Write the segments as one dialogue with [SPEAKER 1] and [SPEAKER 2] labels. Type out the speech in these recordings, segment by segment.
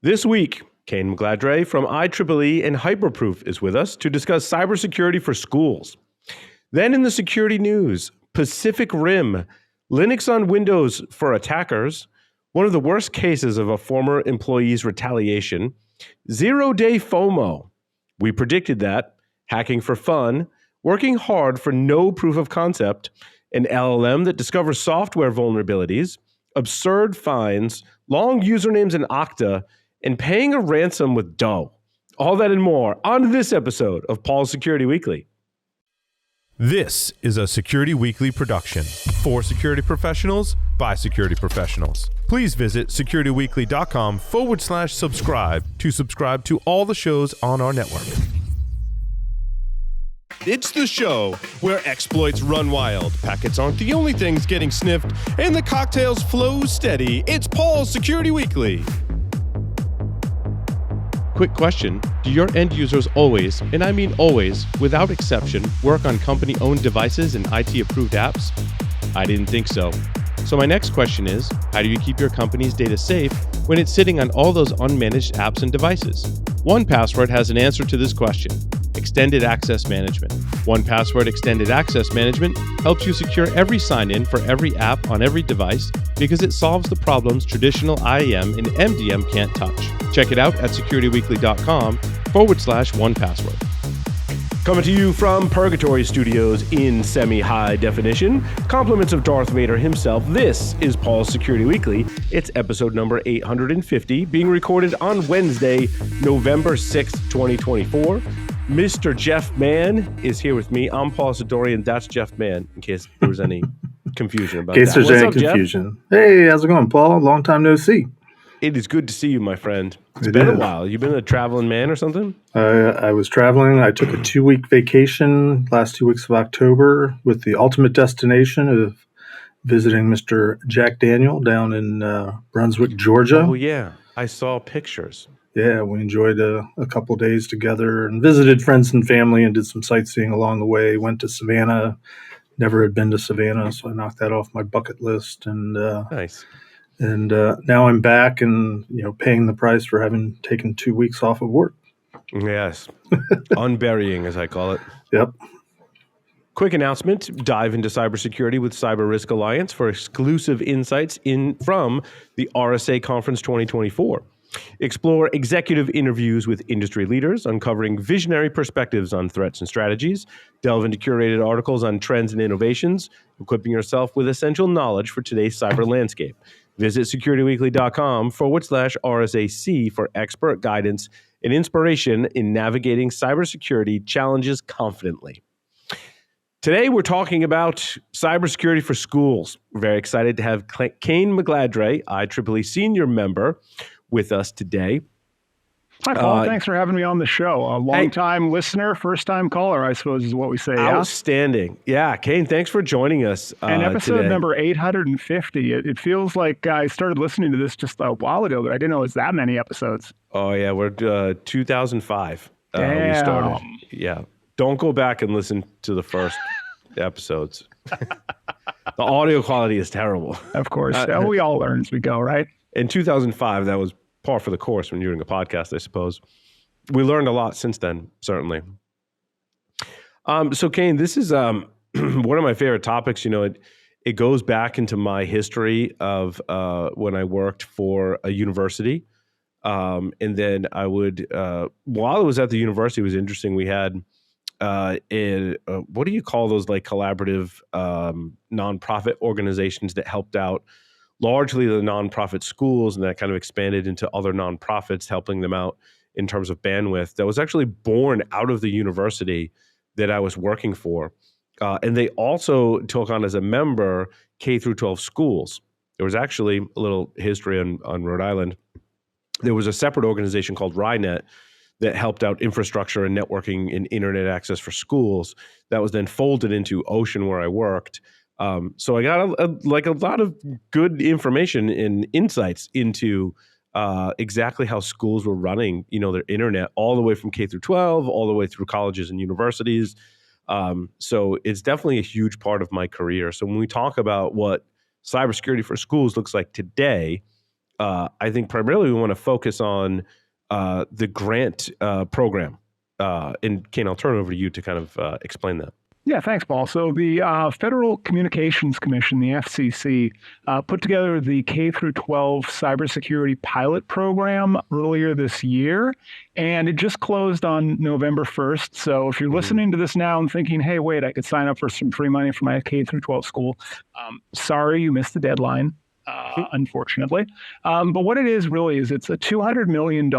[SPEAKER 1] This week, Kayne McGladrey from IEEE and Hyperproof is with us to discuss cybersecurity for schools. Then in the security news, Pacific Rim, Linux on Windows for attackers, one of the worst cases of a former employee's retaliation, zero-day FOMO. We predicted that, hacking for fun, working hard for no proof of concept, an LLM that discovers software vulnerabilities, absurd fines, long usernames in Okta, and paying a ransom with dough. All that and more on this episode of Paul's Security Weekly.
[SPEAKER 2] This is a Security Weekly production for security professionals by security professionals. Please visit securityweekly.com/subscribe to subscribe to all the shows on our network. It's the show where exploits run wild, packets aren't the only things getting sniffed, and the cocktails flow steady. It's Paul's Security Weekly. Quick question, do your end users always, and I mean always, without exception, work on company-owned devices and IT-approved apps? I didn't think so. So my next question is, how do you keep your company's data safe when it's sitting on all those unmanaged apps and devices? 1Password has an answer to this question. Extended Access Management. 1Password Extended Access Management helps you secure every sign-in for every app on every device because it solves the problems traditional IAM and MDM can't touch. Check it out at securityweekly.com/1Password.
[SPEAKER 1] Coming to you from Purgatory Studios in semi-high definition, compliments of Darth Vader himself, this is Paul's Security Weekly. It's episode number 850, being recorded on Wednesday, November 6th, 2024. Mr. Jeff Mann is here with me. I'm Paul Sidori, and that's Jeff Mann, in case there was any confusion about that.
[SPEAKER 3] In case there's any confusion.
[SPEAKER 1] Jeff?
[SPEAKER 3] Hey, how's it going, Paul? Long time no see.
[SPEAKER 1] It is good to see you, my friend. It's been a while. You been a traveling man or something?
[SPEAKER 3] I was traveling. I took a 2-week vacation last 2 weeks of October with the ultimate destination of visiting Mr. Jack Daniel down in Brunswick, Georgia.
[SPEAKER 1] Oh, yeah. I saw pictures.
[SPEAKER 3] Yeah, we enjoyed a couple days together and visited friends and family and did some sightseeing along the way. Went to Savannah. Never had been to Savannah, so I knocked that off my bucket list. And
[SPEAKER 1] nice.
[SPEAKER 3] And now I'm back and, paying the price for having taken 2 weeks off of work.
[SPEAKER 1] Yes. Unburying, as I call it.
[SPEAKER 3] Yep.
[SPEAKER 1] Quick announcement. Dive into cybersecurity with Cyber Risk Alliance for exclusive insights from the RSA Conference 2024. Explore executive interviews with industry leaders, uncovering visionary perspectives on threats and strategies. Delve into curated articles on trends and innovations, equipping yourself with essential knowledge for today's cyber landscape. Visit securityweekly.com/RSAC for expert guidance and inspiration in navigating cybersecurity challenges confidently. Today, we're talking about cybersecurity for schools. We're very excited to have Kayne McGladrey, IEEE senior member, with us today.
[SPEAKER 4] Hi, Paul. Thanks for having me on the show. A long-time listener, first-time caller, I suppose is what we say.
[SPEAKER 1] Outstanding. Yeah, Kayne, thanks for joining us
[SPEAKER 4] And episode
[SPEAKER 1] today.
[SPEAKER 4] number 850. It feels like I started listening to this just a while ago, but I didn't know it was that many episodes.
[SPEAKER 1] Oh, yeah, we're 2005. We
[SPEAKER 4] Damn.
[SPEAKER 1] started. Yeah. Don't go back and listen to the first episodes. The audio quality is terrible.
[SPEAKER 4] Of course. We all learn as we go, right?
[SPEAKER 1] In 2005, that was par for the course when you're doing a podcast, I suppose. We learned a lot since then, certainly. So, Kayne, this is one of my favorite topics. It goes back into my history of when I worked for a university. And then I would, while I was at the university, it was interesting. We had, what do you call those, like collaborative nonprofit organizations that helped out largely the nonprofit schools, and that kind of expanded into other nonprofits, helping them out in terms of bandwidth. That was actually born out of the university that I was working for. And they also took on as a member K through 12 schools. There was actually a little history on Rhode Island. There was a separate organization called RINET that helped out infrastructure and networking and internet access for schools. That was then folded into Ocean, where I worked. So I got a lot of good information and insights into exactly how schools were running, their internet all the way from K through 12, all the way through colleges and universities. So it's definitely a huge part of my career. So when we talk about what cybersecurity for schools looks like today, I think primarily we want to focus on the grant program. And Kane, I'll turn it over to you to kind of explain that.
[SPEAKER 4] Yeah, thanks, Paul. So the Federal Communications Commission, the FCC, put together the K through 12 cybersecurity pilot program earlier this year, and it just closed on November 1st. So if you're listening to this now and thinking, hey, wait, I could sign up for some free money for my K through 12 school, sorry, you missed the deadline, unfortunately. But what it is really is it's a $200 million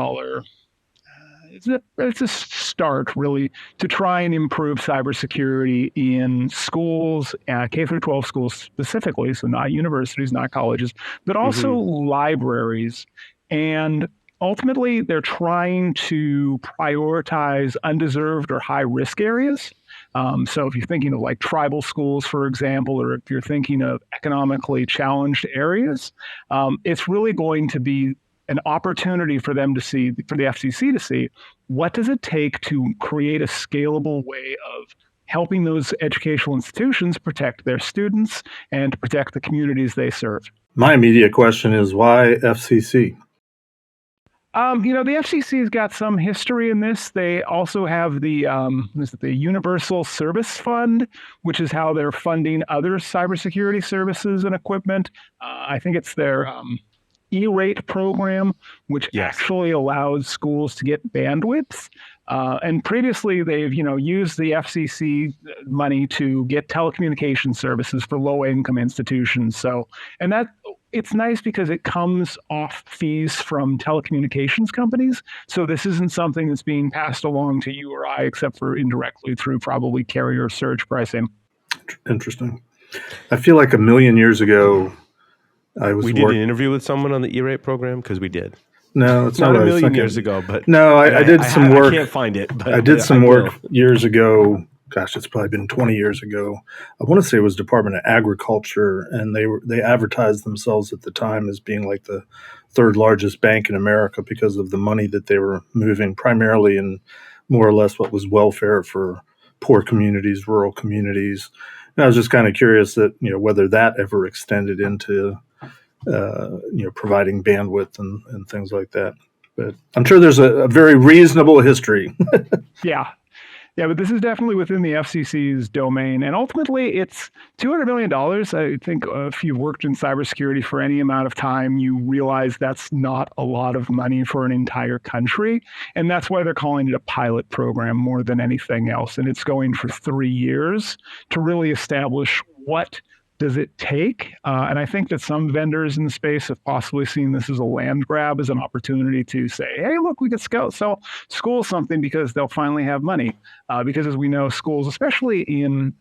[SPEAKER 4] it's a start really to try and improve cybersecurity in schools, K through 12 schools specifically, so not universities, not colleges, but also libraries. And ultimately, they're trying to prioritize undeserved or high risk areas. So if you're thinking of like tribal schools, for example, or if you're thinking of economically challenged areas, it's really going to be an opportunity for them to see, for the FCC to see, what does it take to create a scalable way of helping those educational institutions protect their students and to protect the communities they serve.
[SPEAKER 3] My immediate question is, why FCC?
[SPEAKER 4] The FCC's got some history in this. They also have the Universal Service Fund, which is how they're funding other cybersecurity services and equipment. I think it's their E-rate program, which actually allows schools to get bandwidth. And previously, they've used the FCC money to get telecommunication services for low-income institutions. So, and that it's nice because it comes off fees from telecommunications companies. So this isn't something that's being passed along to you or I, except for indirectly through probably carrier surge pricing.
[SPEAKER 3] Interesting. I feel like a million years ago,
[SPEAKER 1] we did an interview with someone on the E-rate program because we did.
[SPEAKER 3] No, it's
[SPEAKER 1] not a million years ago, but
[SPEAKER 3] no, I did some work.
[SPEAKER 1] I can't find it, but
[SPEAKER 3] I did some work years ago. Gosh, it's probably been 20 years ago. I want to say it was Department of Agriculture, and they advertised themselves at the time as being like the third largest bank in America because of the money that they were moving, primarily in more or less what was welfare for poor communities, rural communities. And I was just kind of curious that whether that ever extended into providing bandwidth and things like that. But I'm sure there's a very reasonable history.
[SPEAKER 4] Yeah, but this is definitely within the FCC's domain. And ultimately, it's $200 million. I think if you've worked in cybersecurity for any amount of time, you realize that's not a lot of money for an entire country. And that's why they're calling it a pilot program more than anything else. And it's going for 3 years to really establish what does it take? And I think that some vendors in the space have possibly seen this as a land grab, as an opportunity to say, hey, look, we could sell schools something because they'll finally have money. Because as we know, schools, especially in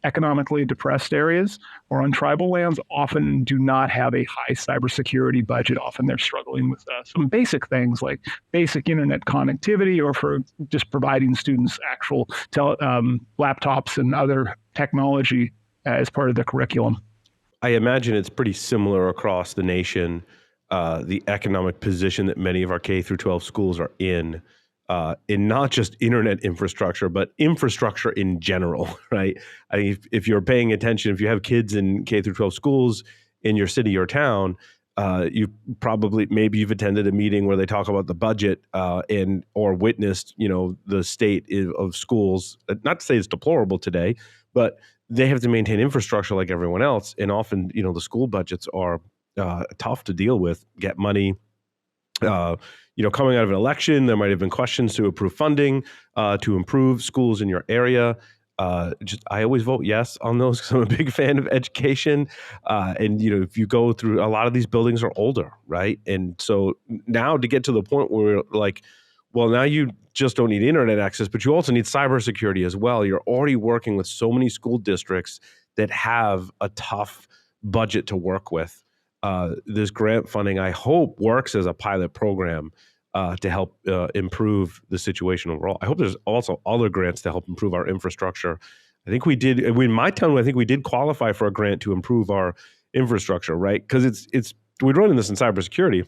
[SPEAKER 4] economically depressed areas or on tribal lands, often do not have a high cybersecurity budget. Often they're struggling with some basic things like basic internet connectivity, or for just providing students actual laptops and other technology as part of the curriculum.
[SPEAKER 1] I imagine it's pretty similar across the nation, the economic position that many of our K through 12 schools are in not just internet infrastructure, but infrastructure in general, right? I mean, if you're paying attention, if you have kids in K through 12 schools in your city or town, maybe you've attended a meeting where they talk about the budget or witnessed, the state of schools. Not to say it's deplorable today, but they have to maintain infrastructure like everyone else. And often, the school budgets are tough to deal with, get money. Coming out of an election, there might have been questions to approve funding, to improve schools in your area. I always vote yes on those because I'm a big fan of education. And if you go through, a lot of these buildings are older, right? And so now to get to the point where we're like, well, now you just don't need internet access, but you also need cybersecurity as well. You're already working with so many school districts that have a tough budget to work with. This grant funding, I hope, works as a pilot program to help improve the situation overall. I hope there's also other grants to help improve our infrastructure. I think we did in my town. I think we did qualify for a grant to improve our infrastructure, right? Because we're running this in cybersecurity.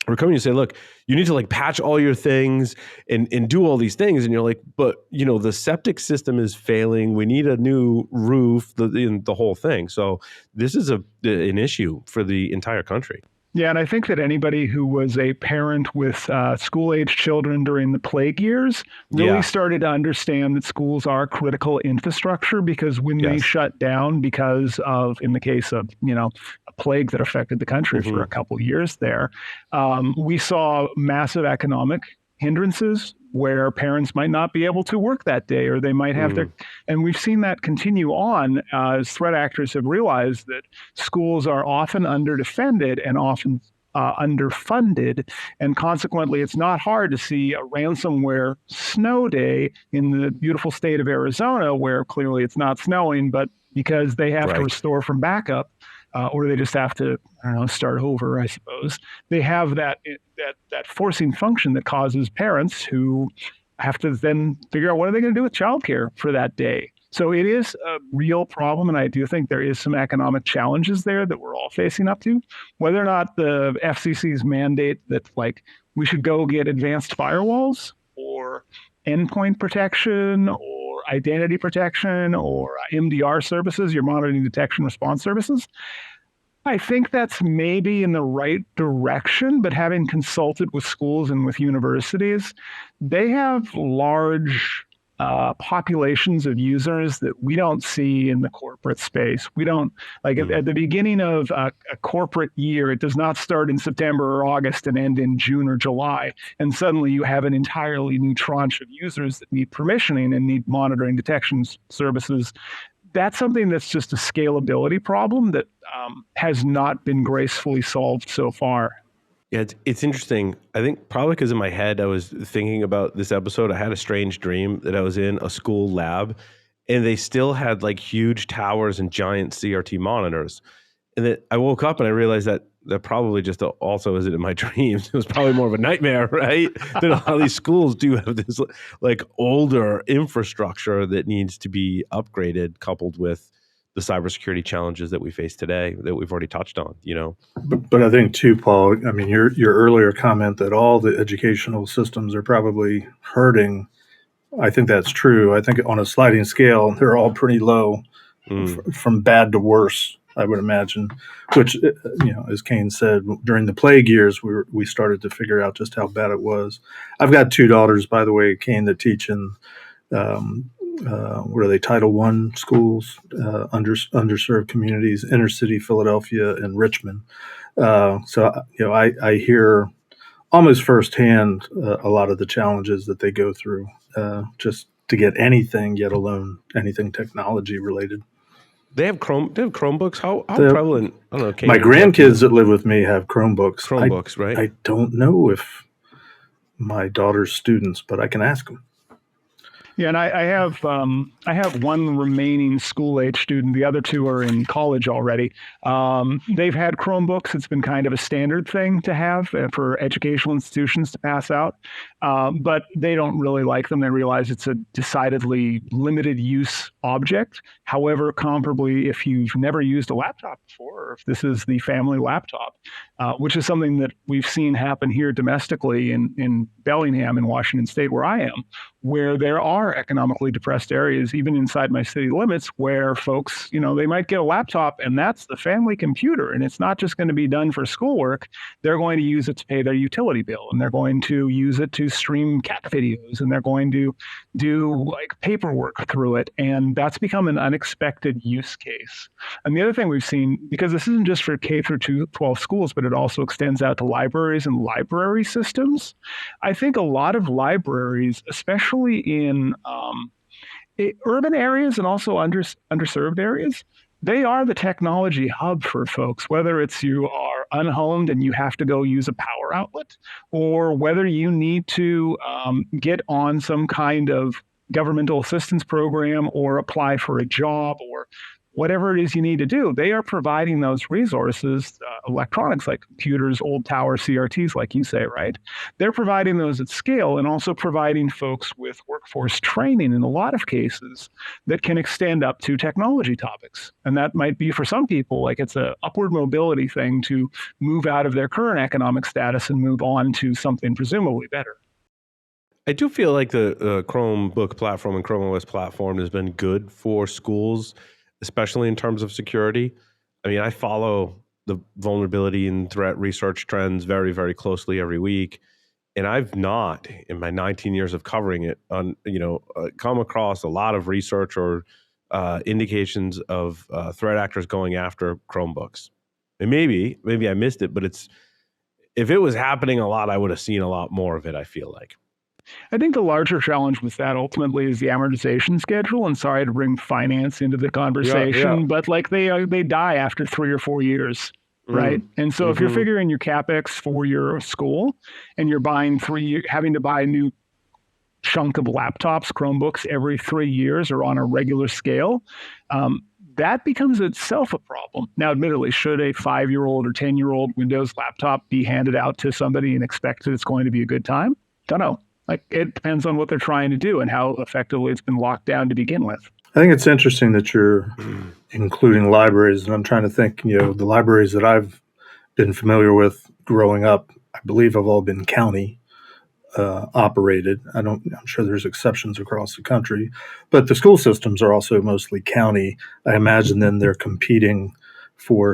[SPEAKER 1] We're coming to say, look, you need to patch all your things and do all these things. And you're like, but the septic system is failing. We need a new roof, the whole thing. So this is an issue for the entire country.
[SPEAKER 4] Yeah, and I think that anybody who was a parent with school-age children during the plague years really
[SPEAKER 1] Yeah.
[SPEAKER 4] started to understand that schools are critical infrastructure, because when they
[SPEAKER 1] Yes.
[SPEAKER 4] shut down because of, in the case of, a plague that affected the country for a
[SPEAKER 1] Hmm.
[SPEAKER 4] couple years there, we saw massive economic hindrances where parents might not be able to work that day, or they might have their,
[SPEAKER 1] Mm.
[SPEAKER 4] and we've seen that continue on as threat actors have realized that schools are often underdefended and often underfunded, and consequently, it's not hard to see a ransomware snow day in the beautiful state of Arizona, where clearly it's not snowing, but because they have to
[SPEAKER 1] Right.
[SPEAKER 4] restore from backup, or they just have to, I don't know, start over, I suppose. They have that forcing function that causes parents who have to then figure out what are they going to do with childcare for that day. So it is a real problem, and I do think there is some economic challenges there that we're all facing up to. Whether or not the FCC's mandate that like we should go get advanced firewalls or endpoint protection or identity protection or MDR services, your monitoring detection response services, I think that's maybe in the right direction, but having consulted with schools and with universities, they have large populations of users that we don't see in the corporate space. We don't, like
[SPEAKER 1] Mm.
[SPEAKER 4] at the beginning of a corporate year, it does not start in September or August and end in June or July. And suddenly you have an entirely new tranche of users that need permissioning and need monitoring detection services. That's something that's just a scalability problem that has not been gracefully solved so far.
[SPEAKER 1] Yeah, it's interesting. I think probably because in my head I was thinking about this episode. I had a strange dream that I was in a school lab, and they still had like huge towers and giant CRT monitors. And then I woke up and I realized that probably just also isn't in my dreams. It was probably more of a nightmare, right? That a lot of these schools do have this like older infrastructure that needs to be upgraded, coupled with the cybersecurity challenges that we face today that we've already touched on.
[SPEAKER 3] But I think too, Paul. I mean, your earlier comment that all the educational systems are probably hurting. I think that's true. I think on a sliding scale, they're all pretty low,
[SPEAKER 1] Mm.
[SPEAKER 3] from bad to worse. I would imagine. Which, as Kayne said, during the plague years, we started to figure out just how bad it was. I've got two daughters, by the way, Kayne, that teach in um, what are they, Title I schools, underserved communities, inner city Philadelphia and Richmond. I hear almost firsthand a lot of the challenges that they go through just to get anything, yet alone anything technology related.
[SPEAKER 1] They have Chromebooks. How
[SPEAKER 3] The,
[SPEAKER 1] prevalent? I don't know.
[SPEAKER 3] my
[SPEAKER 1] Kane,
[SPEAKER 3] grandkids that live with me have Chromebooks.
[SPEAKER 1] Chromebooks, right?
[SPEAKER 3] I don't know if my daughter's students, but I can ask them.
[SPEAKER 4] Yeah, and I have one remaining school age student. The other two are in college already. They've had Chromebooks. It's been kind of a standard thing to have for educational institutions to pass out, but they don't really like them. They realize it's a decidedly limited use object. However, comparably, if you've never used a laptop before, or if this is the family laptop, which is something that we've seen happen here domestically in Bellingham in Washington State, where I am, where there are economically depressed areas, even inside my city limits, where folks, they might get a laptop and that's the family computer. And it's not just going to be done for schoolwork. They're going to use it to pay their utility bill, and they're going to use it to stream cat videos, and they're going to do like paperwork through it. And that's become an unexpected use case. And the other thing we've seen, because this isn't just for K through 12 schools, but it also extends out to libraries and library systems. I think a lot of libraries, especially in urban areas and also underserved areas, they are the technology hub for folks, whether it's you are unhomed and you have to go use a power outlet, or whether you need to get on some kind of governmental assistance program or apply for a job or whatever it is you need to do. They are providing those resources, electronics like computers, old tower CRTs, like you say, right? They're providing those at scale and also providing folks with workforce training in a lot of cases that can extend up to technology topics. And that might be for some people, like it's an upward mobility thing to move out of their current economic status and move on to something presumably better.
[SPEAKER 1] I do feel like the Chromebook platform and Chrome OS platform has been good for schools, especially in terms of security. I mean, I follow the vulnerability and threat research trends very, very closely every week. And I've not, in my 19 years of covering it, come across a lot of research or indications of threat actors going after Chromebooks. And maybe I missed it, but if it was happening a lot, I would have seen a lot more of it, I feel like.
[SPEAKER 4] I think the larger challenge with that ultimately is the amortization schedule. And sorry to bring finance into the conversation, but like they die after 3 or 4 years, right? And so if you're figuring your capex for your school and you're buying having to buy a new chunk of laptops, Chromebooks every 3 years or on a regular scale, that becomes itself a problem. Now, admittedly, should a 5-year-old or 10-year-old Windows laptop be handed out to somebody and expect that it's going to be a good time? Don't know. Like, it depends on what they're trying to do and how effectively it's been locked down to begin with.
[SPEAKER 3] I think it's interesting that you're including libraries, and I'm trying to think, the libraries that I've been familiar with growing up, I believe have all been county operated. I'm sure there's exceptions across the country, but the school systems are also mostly county. I imagine then they're competing for,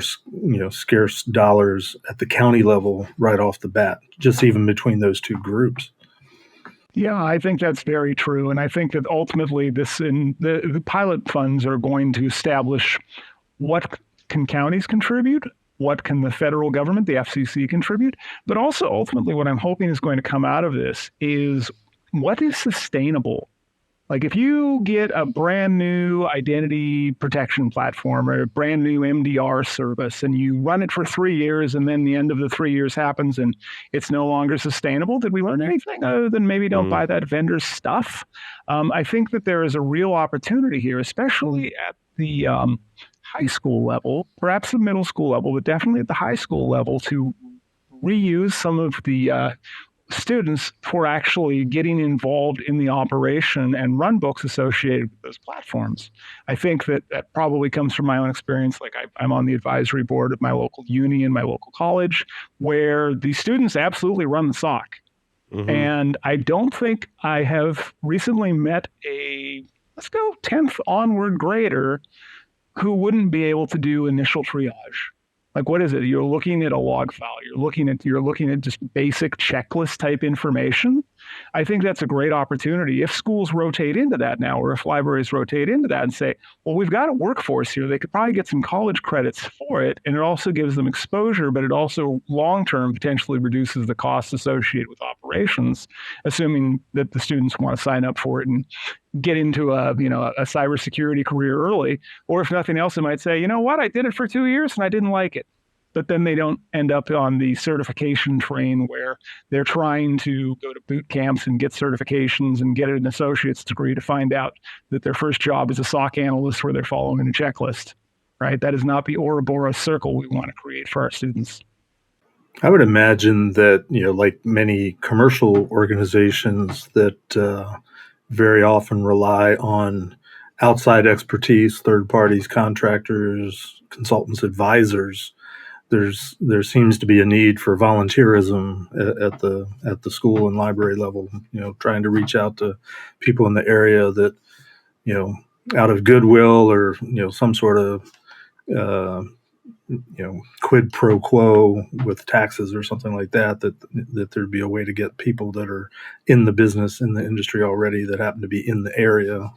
[SPEAKER 3] scarce dollars at the county level right off the bat, just even between those two groups.
[SPEAKER 4] Yeah, I think that's very true. And I think that ultimately the pilot funds are going to establish what can counties contribute, what can the federal government, the FCC, contribute, but also ultimately what I'm hoping is going to come out of this is what is sustainable. Like if you get a brand new identity protection platform or a brand new MDR service and you run it for 3 years and then the end of the 3 years happens and it's no longer sustainable, did we learn anything other than maybe don't buy that vendor's stuff? I think that there is a real opportunity here, especially at the high school level, perhaps the middle school level, but definitely at the high school level, to reuse some of the students for actually getting involved in the operation and run books associated with those platforms. I think that probably comes from my own experience. Like I'm on the advisory board of my local uni and my local college, where the students absolutely run the SOC. And I don't think I have recently met a, let's go 10th onward grader who wouldn't be able to do initial triage. Like, what is it? You're looking at a log file. You're looking at just basic checklist type information. I think that's a great opportunity. If schools rotate into that now, or if libraries rotate into that and say, well, we've got a workforce here, they could probably get some college credits for it. And it also gives them exposure, but it also long-term potentially reduces the costs associated with operations, assuming that the students want to sign up for it and get into a cybersecurity career early. Or if nothing else, they might say, you know what, I did it for 2 years and I didn't like it. But then they don't end up on the certification train where they're trying to go to boot camps and get certifications and get an associate's degree to find out that their first job is a SOC analyst where they're following a checklist, right? That is not the Ouroboros circle we want to create for our students.
[SPEAKER 3] I would imagine that, like many commercial organizations that very often rely on outside expertise, third parties, contractors, consultants, advisors, there seems to be a need for volunteerism at the school and library level, trying to reach out to people in the area that, out of goodwill or, some sort of, quid pro quo with taxes or something like that there'd be a way to get people that are in the business, in the industry already, that happen to be in the area,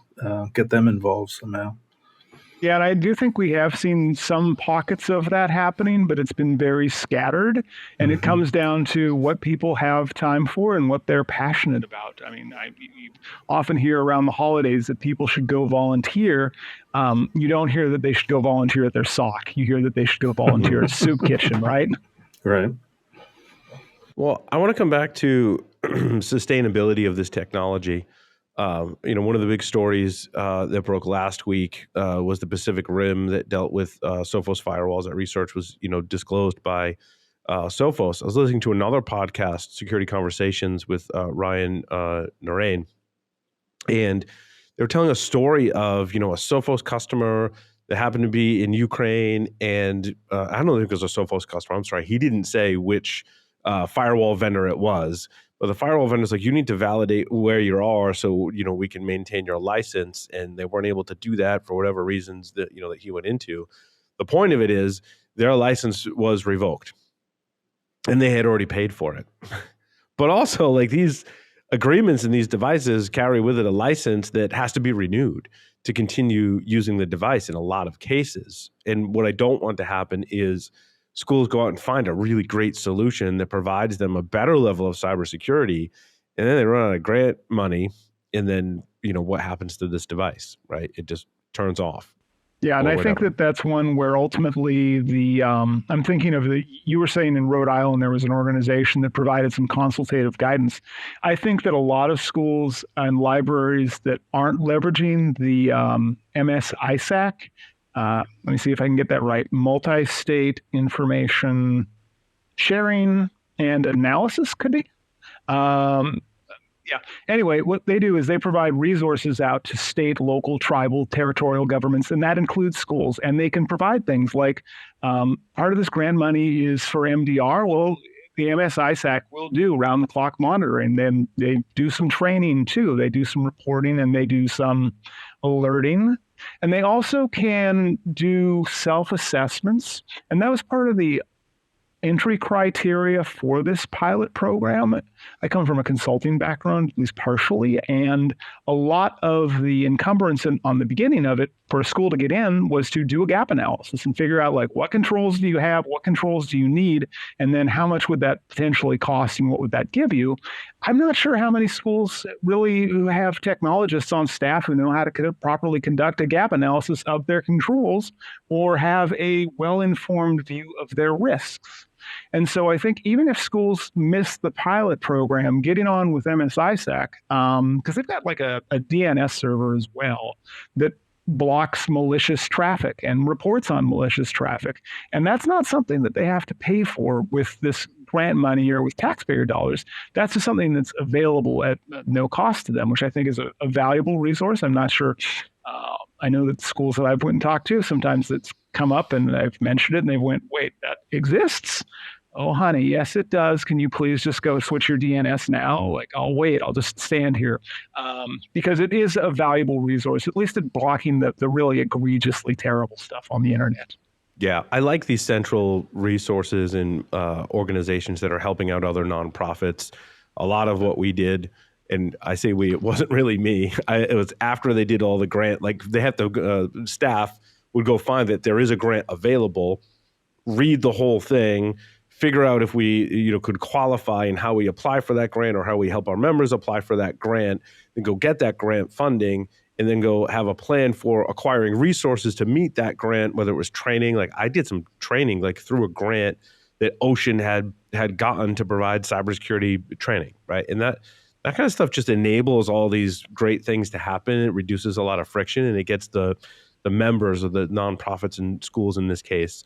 [SPEAKER 3] get them involved somehow.
[SPEAKER 4] Yeah, and I do think we have seen some pockets of that happening, but it's been very scattered. And it comes down to what people have time for and what they're passionate about. I mean, you often hear around the holidays that people should go volunteer. You don't hear that they should go volunteer at their SOC. You hear that they should go volunteer at a soup kitchen, right?
[SPEAKER 3] Right.
[SPEAKER 1] Well, I want to come back to sustainability of this technology. One of the big stories that broke last week was the Pacific Rim that dealt with Sophos firewalls. That research was, disclosed by Sophos. I was listening to another podcast, Security Conversations, with Ryan Narain, and they were telling a story of, a Sophos customer that happened to be in Ukraine, and I don't think it was a Sophos customer. I'm sorry, he didn't say which firewall vendor it was. But the firewall vendor's like, you need to validate where you are so, we can maintain your license. And they weren't able to do that for whatever reasons that he went into. The point of it is their license was revoked and they had already paid for it. But also, like, these agreements and these devices carry with it a license that has to be renewed to continue using the device in a lot of cases. And what I don't want to happen is schools go out and find a really great solution that provides them a better level of cybersecurity, and then they run out of grant money, and then, what happens to this device, right? It just turns off.
[SPEAKER 4] Yeah, and I think that that's one where ultimately I'm thinking of you were saying in Rhode Island there was an organization that provided some consultative guidance. I think that a lot of schools and libraries that aren't leveraging the MS-ISAC, let me see if I can get that right, multi-state information sharing and analysis could be. Yeah. Anyway, what they do is they provide resources out to state, local, tribal, territorial governments, and that includes schools. And they can provide things like part of this grant money is for MDR. Well, the MS-ISAC will do round-the-clock monitoring. Then they do some training too. They do some reporting and they do some alerting. And they also can do self-assessments. And that was part of the entry criteria for this pilot program. I come from a consulting background, at least partially, and a lot of the encumbrance on the beginning of it for a school to get in was to do a gap analysis and figure out, like, what controls do you have, what controls do you need, and then how much would that potentially cost and what would that give you. I'm not sure how many schools really have technologists on staff who know how to properly conduct a gap analysis of their controls or have a well-informed view of their risks. And so I think even if schools miss the pilot program, getting on with MS-ISAC, because they've got like a DNS server as well that blocks malicious traffic and reports on malicious traffic. And that's not something that they have to pay for with this grant money or with taxpayer dollars. That's just something that's available at no cost to them, which I think is a valuable resource. I'm not sure. I know that schools that I've went and talked to, sometimes it's come up and I've mentioned it and they went, wait, that exists? Oh, honey, yes, it does. Can you please just go switch your DNS now? Like, I'll wait. I'll just stand here. Because it is a valuable resource, at least at blocking the really egregiously terrible stuff on the internet.
[SPEAKER 1] Yeah, I like these central resources and organizations that are helping out other nonprofits. A lot of what we did, and I say we, it wasn't really me. It was after they did all the grant, like they have to, staff would go find that there is a grant available, read the whole thing, figure out if we, could qualify and how we apply for that grant or how we help our members apply for that grant, then go get that grant funding, and then go have a plan for acquiring resources to meet that grant, whether it was training. Like I did some training, like through a grant that Ocean had gotten to provide cybersecurity training, right? And that kind of stuff just enables all these great things to happen. It reduces a lot of friction, and it gets the members of the nonprofits and schools in this case,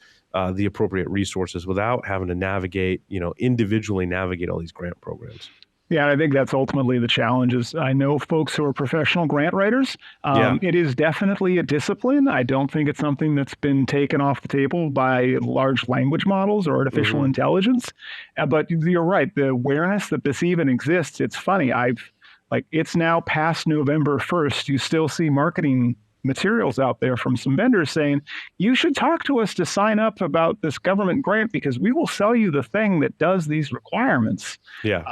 [SPEAKER 1] the appropriate resources without having to navigate, individually navigate all these grant programs.
[SPEAKER 4] Yeah, and I think that's ultimately the challenge. Is I know folks who are professional grant writers. It is definitely a discipline. I don't think it's something that's been taken off the table by large language models or artificial intelligence. But you're right. The awareness that this even exists, it's funny. It's now past November 1st. You still see marketing materials out there from some vendors saying, you should talk to us to sign up about this government grant because we will sell you the thing that does these requirements.
[SPEAKER 1] Yeah.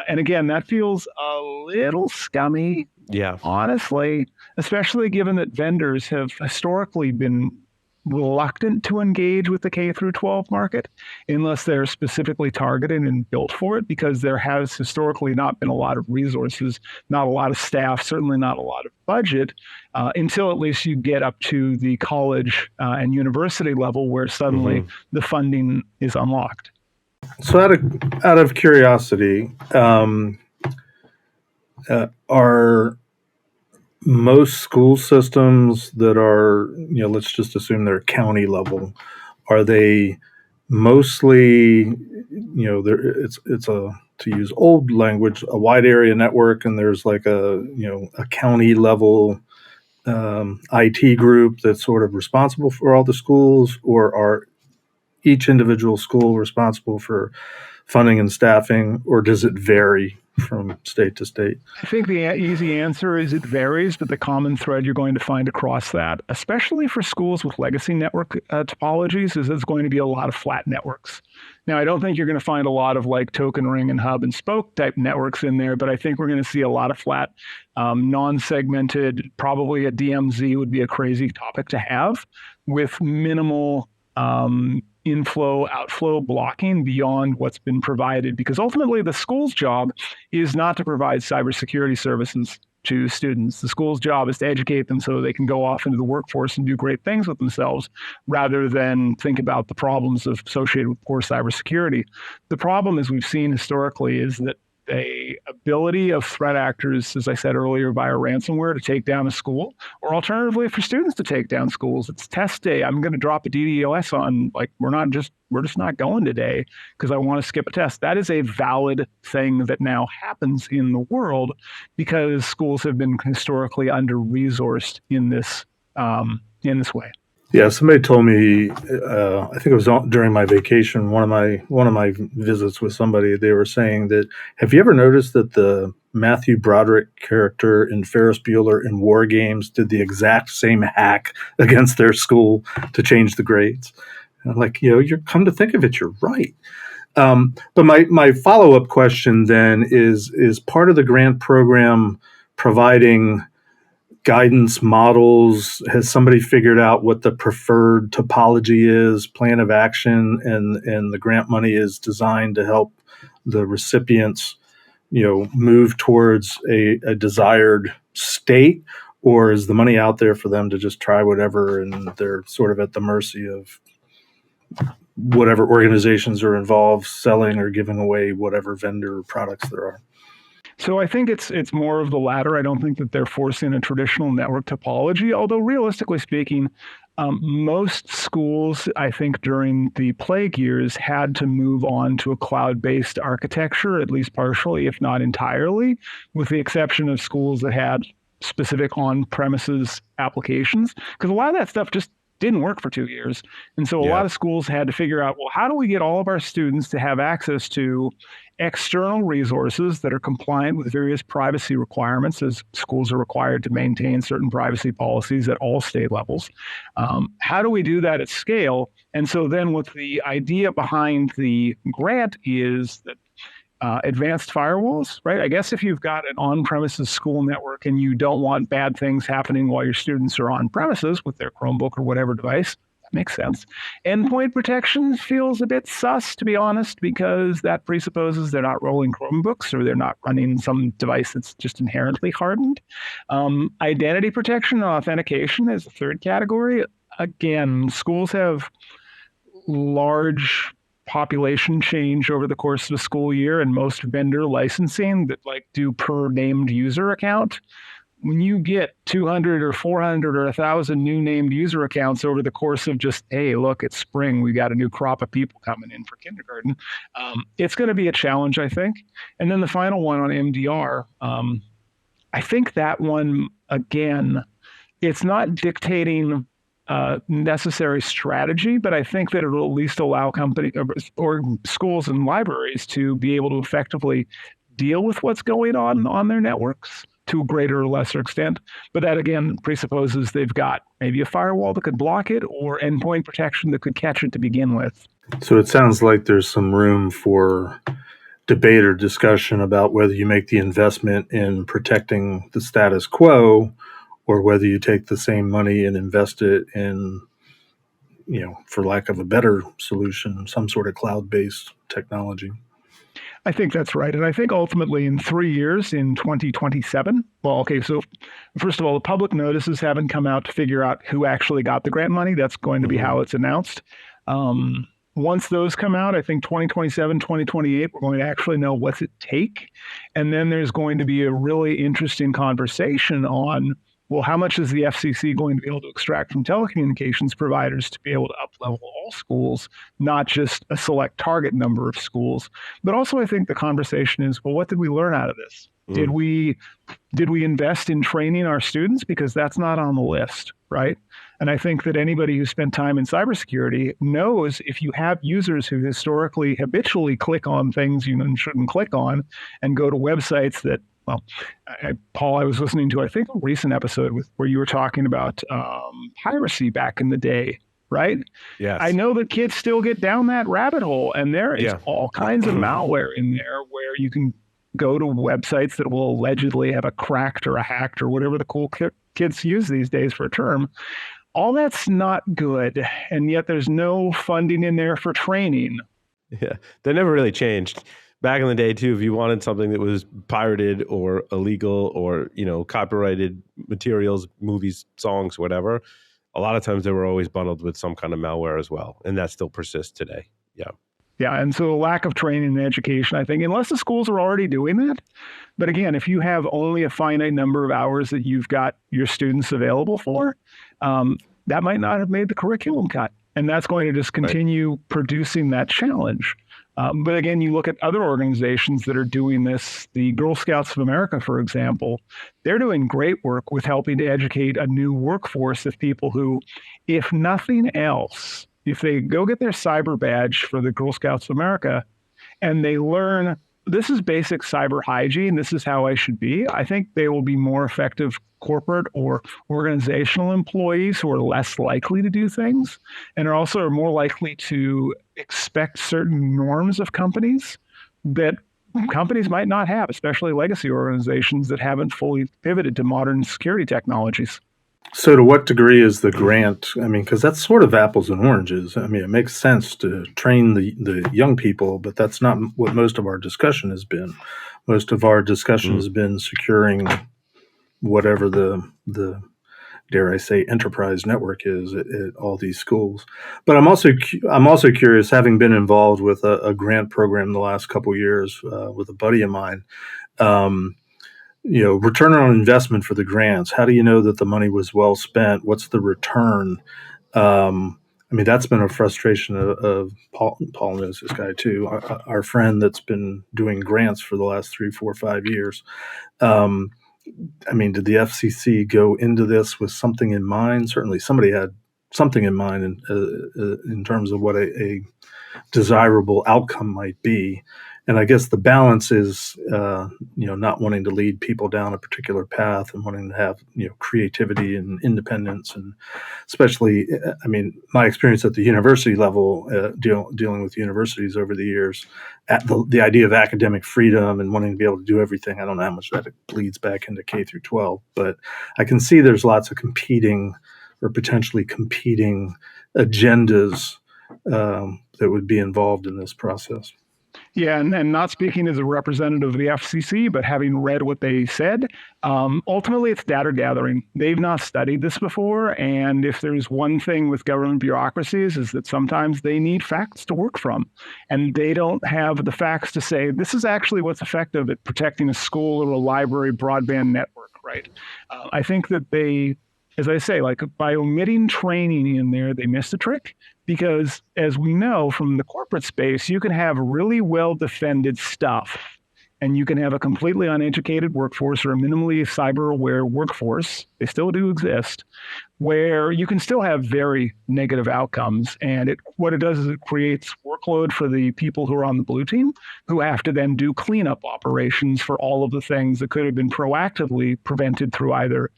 [SPEAKER 4] And again, that feels a little scummy.
[SPEAKER 1] Yeah.
[SPEAKER 4] Honestly, especially given that vendors have historically been reluctant to engage with the K through 12 market unless they're specifically targeted and built for it, because there has historically not been a lot of resources, not a lot of staff, certainly not a lot of budget, until at least you get up to the college and university level where suddenly the funding is unlocked.
[SPEAKER 3] So out of curiosity, are most school systems that are, let's just assume they're county level, are they mostly, it's a, to use old language, a wide area network, and there's like a county level IT group that's sort of responsible for all the schools, or are each individual school responsible for funding and staffing, or does it vary from state to state?
[SPEAKER 4] I think the easy answer is it varies, but the common thread you're going to find across that, especially for schools with legacy network topologies, is there's going to be a lot of flat networks. Now, I don't think you're going to find a lot of like token ring and hub and spoke type networks in there, but I think we're going to see a lot of flat, non-segmented. Probably a DMZ would be a crazy topic to have with minimal inflow, outflow blocking beyond what's been provided, because ultimately the school's job is not to provide cybersecurity services to students. The school's job is to educate them so they can go off into the workforce and do great things with themselves rather than think about the problems associated with poor cybersecurity. The problem, as we've seen historically, is that the ability of threat actors, as I said earlier, via ransomware to take down a school, or alternatively for students to take down schools. It's test day. I'm going to drop a DDoS on, like, we're just not going today because I want to skip a test. That is a valid thing that now happens in the world because schools have been historically under-resourced in this way.
[SPEAKER 3] Yeah, somebody told me. I think it was during my vacation. One of my visits with somebody. They were saying that. Have you ever noticed that the Matthew Broderick character in Ferris Bueller in War Games did the exact same hack against their school to change the grades? And I'm like, you're come to think of it, you're right. But my follow up question then is part of the grant program providing guidance models? Has somebody figured out what the preferred topology is, plan of action, and the grant money is designed to help the recipients, move towards a desired state? Or is the money out there for them to just try whatever and they're sort of at the mercy of whatever organizations are involved selling or giving away whatever vendor products there are?
[SPEAKER 4] So I think it's more of the latter. I don't think that they're forcing a traditional network topology, although realistically speaking, most schools, I think during the plague years, had to move on to a cloud-based architecture, at least partially, if not entirely, with the exception of schools that had specific on-premises applications, because a lot of that stuff just didn't work for 2 years. And so a lot of schools had to figure out, well, how do we get all of our students to have access to external resources that are compliant with various privacy requirements, as schools are required to maintain certain privacy policies at all state levels. How do we do that at scale? And so then what the idea behind the grant is that advanced firewalls, right? I guess if you've got an on-premises school network and you don't want bad things happening while your students are on premises with their Chromebook or whatever device, that makes sense. Endpoint protection feels a bit sus, to be honest, because that presupposes they're not rolling Chromebooks or they're not running some device that's just inherently hardened. Identity protection and authentication is the third category. Again, schools have large population change over the course of a school year, and most vendor licensing that do per named user account. When you get 200 or 400 or 1,000 new named user accounts over the course of just, hey, look, it's spring, we got a new crop of people coming in for kindergarten, it's going to be a challenge, I think. And then the final one on MDR, I think that one, again, it's not dictating necessary strategy, but I think that it'll at least allow companies or schools and libraries to be able to effectively deal with what's going on their networks to a greater or lesser extent. But that, again, presupposes they've got maybe a firewall that could block it or endpoint protection that could catch it to begin with.
[SPEAKER 3] So it sounds like there's some room for debate or discussion about whether you make the investment in protecting the status quo or whether you take the same money and invest it in, for lack of a better solution, some sort of cloud-based technology.
[SPEAKER 4] I think that's right. And I think ultimately in 3 years, in 2027, so first of all, the public notices haven't come out to figure out who actually got the grant money. That's going to be how it's announced. Once those come out, I think 2027, 2028, we're going to actually know what's it take. And then there's going to be a really interesting conversation on, well, how much is the FCC going to be able to extract from telecommunications providers to be able to up-level all schools, not just a select target number of schools? But also I think the conversation is, well, what did we learn out of this? Did we invest in training our students? Because that's not on the list, right? And I think that anybody who spent time in cybersecurity knows if you have users who historically habitually click on things you shouldn't click on and go to websites that, well, Paul, I was listening to, I think, a recent episode where you were talking about piracy back in the day, right?
[SPEAKER 1] Yes.
[SPEAKER 4] I know that kids still get down that rabbit hole, and there is all kinds of malware in there where you can go to websites that will allegedly have a cracked or a hacked or whatever the cool kids use these days for a term. All that's not good, and yet there's no funding in there for training.
[SPEAKER 1] Yeah, they never really changed. Back in the day, too, if you wanted something that was pirated or illegal or, copyrighted materials, movies, songs, whatever, a lot of times they were always bundled with some kind of malware as well. And that still persists today. Yeah.
[SPEAKER 4] Yeah, and so lack of training and education, I think, unless the schools are already doing that. But again, if you have only a finite number of hours that you've got your students available for, that might not have made the curriculum cut. And that's going to just continue producing that challenge. But again, you look at other organizations that are doing this. The Girl Scouts of America, for example, they're doing great work with helping to educate a new workforce of people who, if nothing else, if they go get their cyber badge for the Girl Scouts of America and they learn this is basic cyber hygiene, this is how I should be, I think they will be more effective corporate or organizational employees who are less likely to do things and are also more likely to expect certain norms of companies that companies might not have, especially legacy organizations that haven't fully pivoted to modern security technologies.
[SPEAKER 3] So to what degree is the grant, because that's sort of apples and oranges. It makes sense to train the young people, but that's not what most of our discussion has been. Most of our discussion has been securing whatever the dare I say, enterprise network is at all these schools. But I'm also curious, having been involved with a grant program the last couple of years with a buddy of mine, return on investment for the grants. How do you know that the money was well spent? What's the return? That's been a frustration of Paul. Paul knows this guy too. Our friend that's been doing grants for the last 3, 4, 5 years. Did the FCC go into this with something in mind? Certainly, somebody had something in mind in terms of what a desirable outcome might be. And I guess the balance is, not wanting to lead people down a particular path and wanting to have, creativity and independence. And especially, my experience at the university level, dealing with universities over the years, at the idea of academic freedom and wanting to be able to do everything. I don't know how much that bleeds back into K through 12, but I can see there's lots of competing or potentially competing agendas that would be involved in this process.
[SPEAKER 4] Yeah, and not speaking as a representative of the FCC, but having read what they said, ultimately it's data gathering. They've not studied this before, and if there's one thing with government bureaucracies is that sometimes they need facts to work from, and they don't have the facts to say, this is actually what's effective at protecting a school or a library broadband network, right? I think that they, as I say, by omitting training in there, they missed a trick. Because as we know from the corporate space, you can have really well-defended stuff and you can have a completely uneducated workforce or a minimally cyber-aware workforce, they still do exist, where you can still have very negative outcomes. And what it does is it creates workload for the people who are on the blue team, who have to then do cleanup operations for all of the things that could have been proactively prevented through either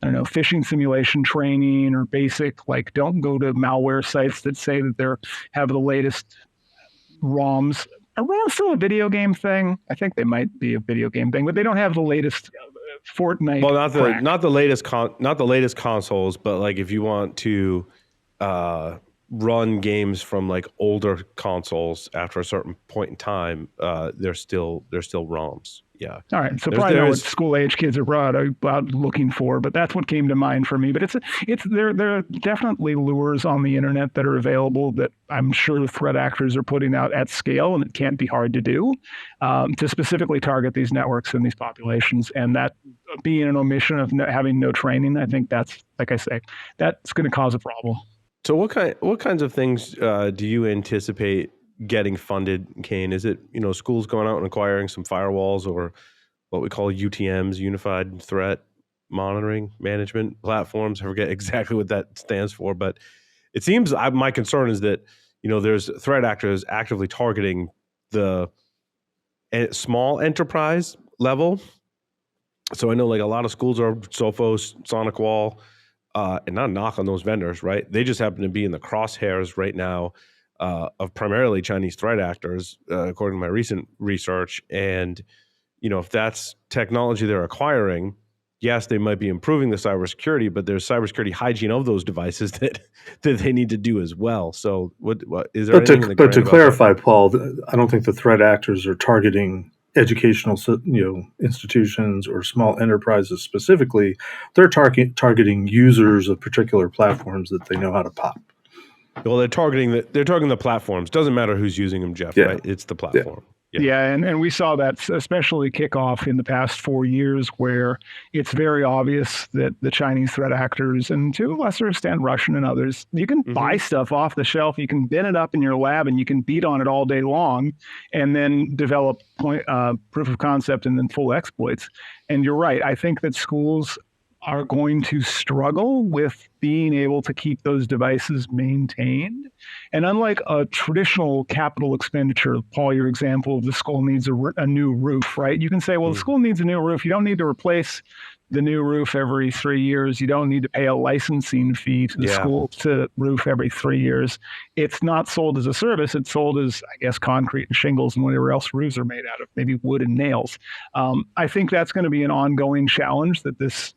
[SPEAKER 4] phishing simulation training or basic, don't go to malware sites that say that they have the latest ROMs. Are ROMs still a video game thing? I think they might be a video game thing, but they don't have the latest Fortnite.
[SPEAKER 1] Well, not the latest consoles, but if you want to run games from older consoles after a certain point in time, they're still ROMs. Yeah.
[SPEAKER 4] All right. So probably not what school age kids are out looking for, but that's what came to mind for me. But there are definitely lures on the internet that are available that I'm sure the threat actors are putting out at scale, and it can't be hard to do to specifically target these networks and these populations. And that being an omission of having no training, I think that's, like I say, that's going to cause a problem.
[SPEAKER 1] So what kinds of things do you anticipate getting funded, Kayne? Is it schools going out and acquiring some firewalls or what we call UTMs, Unified Threat Monitoring Management platforms. I forget exactly what that stands for, but it seems my concern is that, there's threat actors actively targeting the small enterprise level. So I know like a lot of schools are Sophos, SonicWall, and not a knock on those vendors, right? They just happen to be in the crosshairs right now of primarily Chinese threat actors, according to my recent research. And, if that's technology they're acquiring, yes, they might be improving the cybersecurity, but there's cybersecurity hygiene of those devices that they need to do as well. So what is there anything in the
[SPEAKER 3] But to
[SPEAKER 1] grant about
[SPEAKER 3] clarify, Paul, I don't think the threat actors are targeting educational institutions or small enterprises specifically. They're targeting users of particular platforms that they know how to pop.
[SPEAKER 1] Well, they're targeting the platforms. Doesn't matter who's using them, Jeff,
[SPEAKER 3] Yeah.
[SPEAKER 1] right? It's the platform.
[SPEAKER 4] Yeah, and we saw that especially kick off in the past 4 years, where it's very obvious that the Chinese threat actors, and to a lesser extent Russian and others, you can buy stuff off the shelf, you can bin it up in your lab, and you can beat on it all day long, and then develop proof of concept and then full exploits. And you're right. I think that schools are going to struggle with being able to keep those devices maintained. And unlike a traditional capital expenditure, Paul, your example of the school needs a new roof, right? You can say, well, the school needs a new roof. You don't need to replace the new roof every 3 years. You don't need to pay a licensing fee to the school to roof every 3 years. It's not sold as a service. It's sold as, I guess, concrete and shingles and whatever else roofs are made out of, maybe wood and nails. I think that's going to be an ongoing challenge that this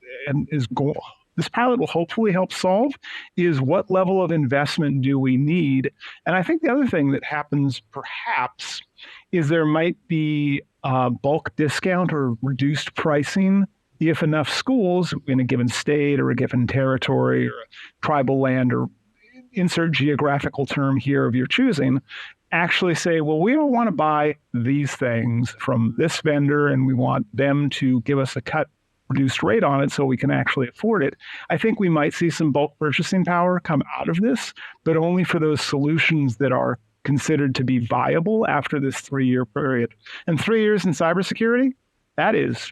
[SPEAKER 4] pilot will hopefully help solve, is what level of investment do we need? And I think the other thing that happens perhaps is there might be bulk discount or reduced pricing if enough schools in a given state or a given territory or tribal land, or insert geographical term here of your choosing, actually say, well, we don't want to buy these things from this vendor and we want them to give us a reduced rate on it so we can actually afford it. I think we might see some bulk purchasing power come out of this, but only for those solutions that are considered to be viable after this 3-year period. And 3 years in cybersecurity, that is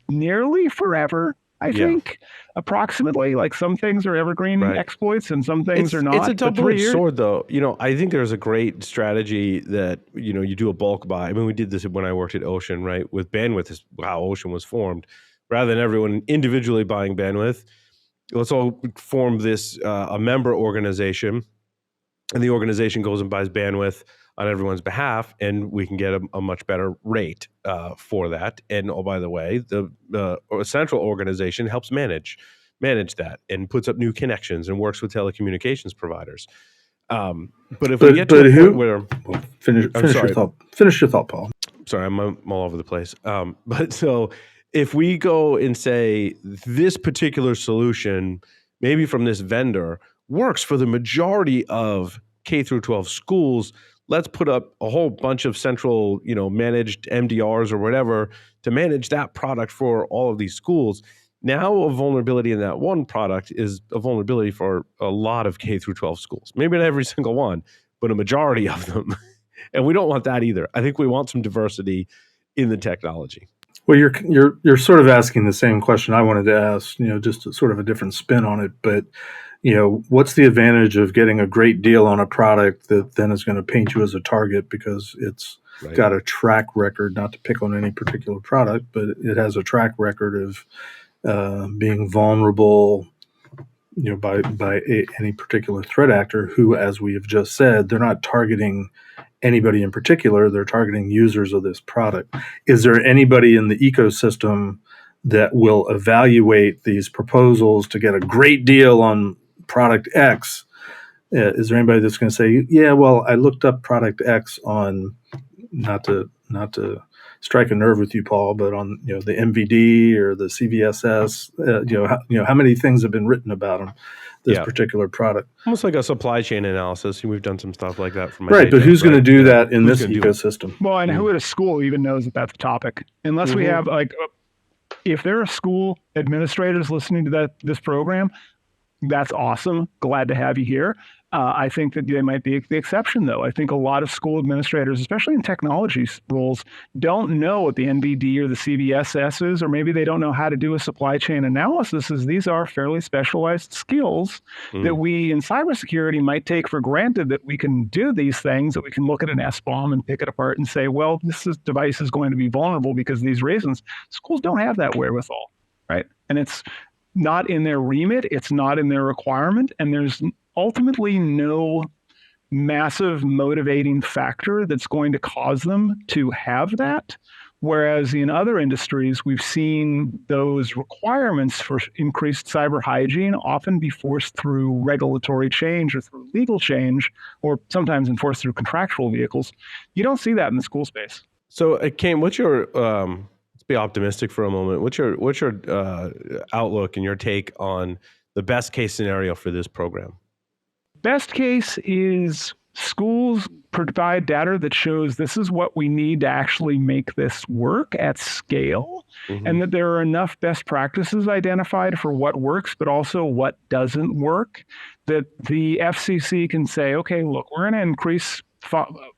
[SPEAKER 4] nearly forever. I think approximately, like some things are evergreen exploits and some things are not.
[SPEAKER 1] It's a double-edged sword, though. I think there's a great strategy that, you do a bulk buy. I mean, we did this when I worked at Ocean, right? With bandwidth is how Ocean was formed. Rather than everyone individually buying bandwidth, let's all form this a member organization, and the organization goes and buys bandwidth on everyone's behalf, and we can get a much better rate for that. And oh, by the way, the central organization helps manage that and puts up new connections and works with telecommunications providers. But if we get to a point where
[SPEAKER 3] finish your thought, Paul.
[SPEAKER 1] Sorry, I'm all over the place. But so if we go and say this particular solution, maybe from this vendor, works for the majority of K through 12 schools, let's put up a whole bunch of central, managed MDRs or whatever to manage that product for all of these schools. Now a vulnerability in that one product is a vulnerability for a lot of K through 12 schools. Maybe not every single one, but a majority of them. And we don't want that either. I think we want some diversity in the technology.
[SPEAKER 3] Well, you're sort of asking the same question I wanted to ask, just sort of a different spin on it. But, what's the advantage of getting a great deal on a product that then is going to paint you as a target because it's got a track record, not to pick on any particular product, but it has a track record of being vulnerable, by any particular threat actor who, as we have just said, they're not targeting anybody in particular, they're targeting users of this product. Is there anybody in the ecosystem that will evaluate these proposals to get a great deal on product X? Is there anybody that's going to say, yeah, well, I looked up product X on, not to strike a nerve with you, Paul, but on the MVD or the CVSS, how many things have been written about them, this particular product?
[SPEAKER 1] Almost like a supply chain analysis. We've done some stuff like that from
[SPEAKER 3] but who's going to do that in this ecosystem?
[SPEAKER 4] Well, and who at a school even knows that that's a topic? Unless we have if there are school administrators listening to this program, That's awesome. Glad to have you here. I think that they might be the exception, though. I think a lot of school administrators, especially in technology roles, don't know what the NBD or the CBSS is, or maybe they don't know how to do a supply chain analysis. As these are fairly specialized skills that we in cybersecurity might take for granted, that we can do these things, that we can look at an SBOM and pick it apart and say, well, device is going to be vulnerable because of these reasons. Schools don't have that wherewithal, right? And it's not in their remit, it's not in their requirement, and there's ultimately no massive motivating factor that's going to cause them to have that. Whereas in other industries, we've seen those requirements for increased cyber hygiene often be forced through regulatory change or through legal change, or sometimes enforced through contractual vehicles. You don't see that in the school space.
[SPEAKER 1] So, Kayne, what's your let's be optimistic for a moment. What's your outlook and your take on the best case scenario for this program?
[SPEAKER 4] Best case is schools provide data that shows this is what we need to actually make this work at scale, and that there are enough best practices identified for what works, but also what doesn't work, that the FCC can say, okay, look, we're going to increase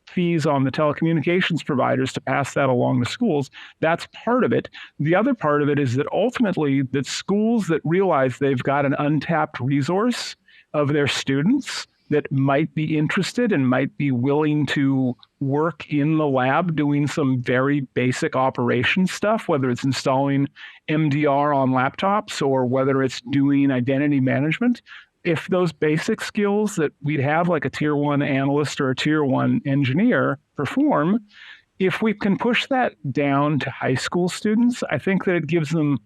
[SPEAKER 4] fees on the telecommunications providers to pass that along to schools. That's part of it. The other part of it is that ultimately that schools that realize they've got an untapped resource of their students that might be interested and might be willing to work in the lab doing some very basic operation stuff, whether it's installing MDR on laptops or whether it's doing identity management. If those basic skills that we'd have like a tier 1 analyst or a tier 1 engineer perform, if we can push that down to high school students, I think that it gives them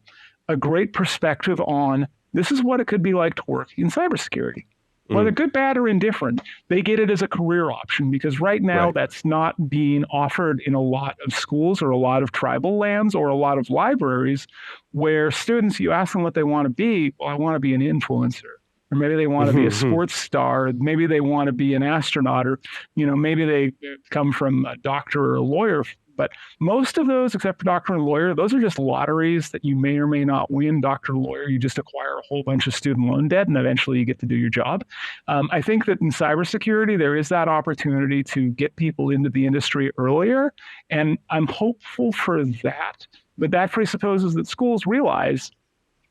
[SPEAKER 4] a great perspective on this is what it could be like to work in cybersecurity. Whether good, bad, or indifferent, they get it as a career option, because right now that's not being offered in a lot of schools or a lot of tribal lands or a lot of libraries where students, you ask them what they want to be. Well, I want to be an influencer. Or maybe they want to be a sports star. Maybe they want to be an astronaut, or maybe they come from a doctor or a lawyer. But most of those, except for doctor and lawyer, those are just lotteries that you may or may not win. Doctor and lawyer, you just acquire a whole bunch of student loan debt, and eventually you get to do your job. I think that in cybersecurity, there is that opportunity to get people into the industry earlier, and I'm hopeful for that. But that presupposes that schools realize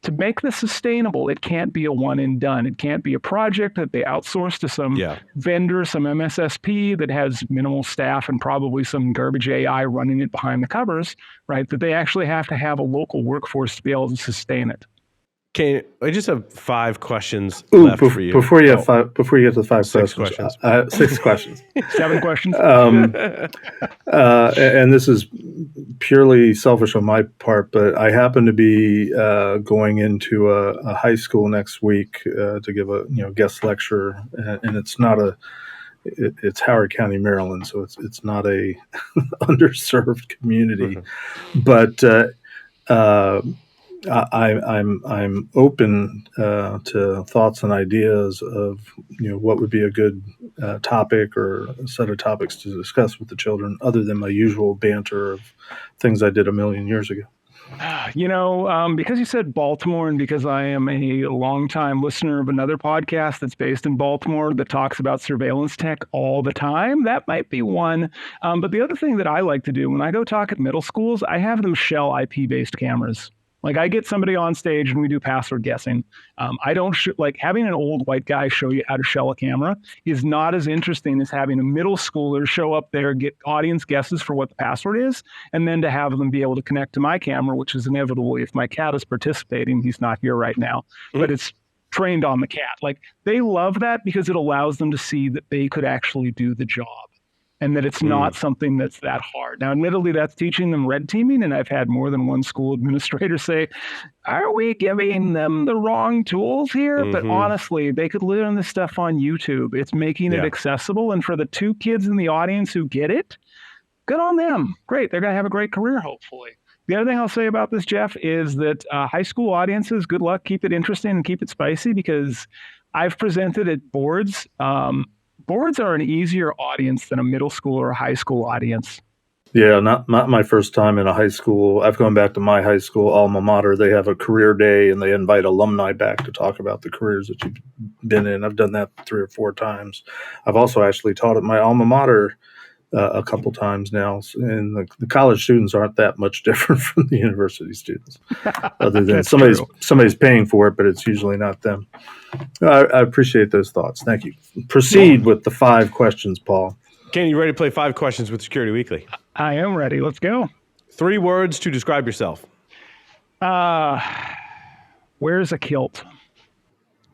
[SPEAKER 4] to make this sustainable, it can't be a one and done. It can't be a project that they outsource to some vendor, some MSSP that has minimal staff and probably some garbage AI running it behind the covers, right? That they actually have to have a local workforce to be able to sustain it.
[SPEAKER 1] Kayne, I just have 5 questions left for you.
[SPEAKER 3] Before you get to the 5
[SPEAKER 1] 6
[SPEAKER 3] questions.
[SPEAKER 1] questions.
[SPEAKER 3] 6 questions.
[SPEAKER 4] 7 questions.
[SPEAKER 3] And this is purely selfish on my part, but I happen to be going into a high school next week to give a guest lecture, and it's Howard County, Maryland, so it's not a underserved community, but I'm open to thoughts and ideas of what would be a good topic or a set of topics to discuss with the children, other than my usual banter of things I did a million years ago.
[SPEAKER 4] Because you said Baltimore, and because I am a longtime listener of another podcast that's based in Baltimore that talks about surveillance tech all the time, that might be one. But the other thing that I like to do when I go talk at middle schools, I have them shell IP-based cameras. Like, I get somebody on stage and we do password guessing. I don't like having an old white guy show you how to shell a camera is not as interesting as having a middle schooler show up there, get audience guesses for what the password is, and then to have them be able to connect to my camera, which is inevitable if my cat is participating. He's not here right now, but it's trained on the cat. Like, they love that because it allows them to see that they could actually do the job, and that it's not something that's that hard. Now, admittedly, that's teaching them red teaming, and I've had more than one school administrator say, are we giving them the wrong tools here? But honestly, they could learn this stuff on YouTube. It's making it accessible, and for the 2 kids in the audience who get it, good on them. Great. They're going to have a great career, hopefully. The other thing I'll say about this, Jeff, is that high school audiences, good luck, keep it interesting and keep it spicy, because I've presented at boards. Boards are an easier audience than a middle school or a high school audience.
[SPEAKER 3] Yeah, not my first time in a high school. I've gone back to my high school alma mater. They have a career day and they invite alumni back to talk about the careers that you've been in. I've done that 3 or 4 times. I've also actually taught at my alma mater a couple times now, and the college students aren't that much different from the university students, other than
[SPEAKER 4] That's
[SPEAKER 3] somebody's paying for it, but it's usually not them. I appreciate those thoughts. Thank you. Proceed with the 5 questions, Paul.
[SPEAKER 1] Kayne, you ready to play 5 questions with Security Weekly?
[SPEAKER 4] I am ready. Let's go.
[SPEAKER 1] 3 words to describe yourself.
[SPEAKER 4] Where's a kilt?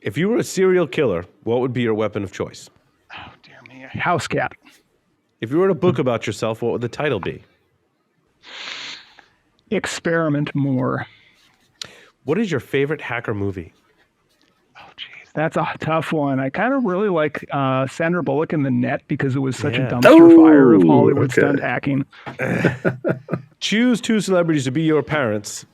[SPEAKER 1] If you were a serial killer, what would be your weapon of choice?
[SPEAKER 4] Oh, dear me. A house cat.
[SPEAKER 1] If you wrote a book about yourself, what would the title be?
[SPEAKER 4] Experiment more.
[SPEAKER 1] What is your favorite hacker movie?
[SPEAKER 4] Oh, geez. That's a tough one. I kind of really like Sandra Bullock in The Net because it was such a dumpster fire of Hollywood stunt hacking.
[SPEAKER 1] Choose 2 celebrities to be your parents.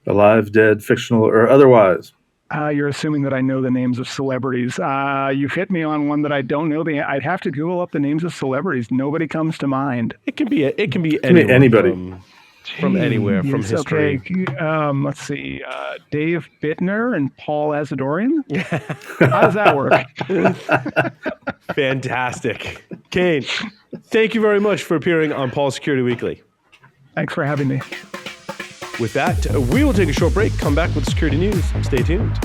[SPEAKER 3] Alive, dead, fictional, or otherwise.
[SPEAKER 4] You're assuming that I know the names of celebrities. You've hit me on one that I don't know. I'd have to Google up the names of celebrities. Nobody comes to mind.
[SPEAKER 1] It can be
[SPEAKER 3] anybody
[SPEAKER 1] from anywhere, from history.
[SPEAKER 4] Okay. Let's see. Dave Bittner and Paul Asadoorian. How does that work?
[SPEAKER 1] Fantastic. Kayne, thank you very much for appearing on Paul Security Weekly.
[SPEAKER 4] Thanks for having me.
[SPEAKER 1] With that, we will take a short break, come back with security news. Stay tuned.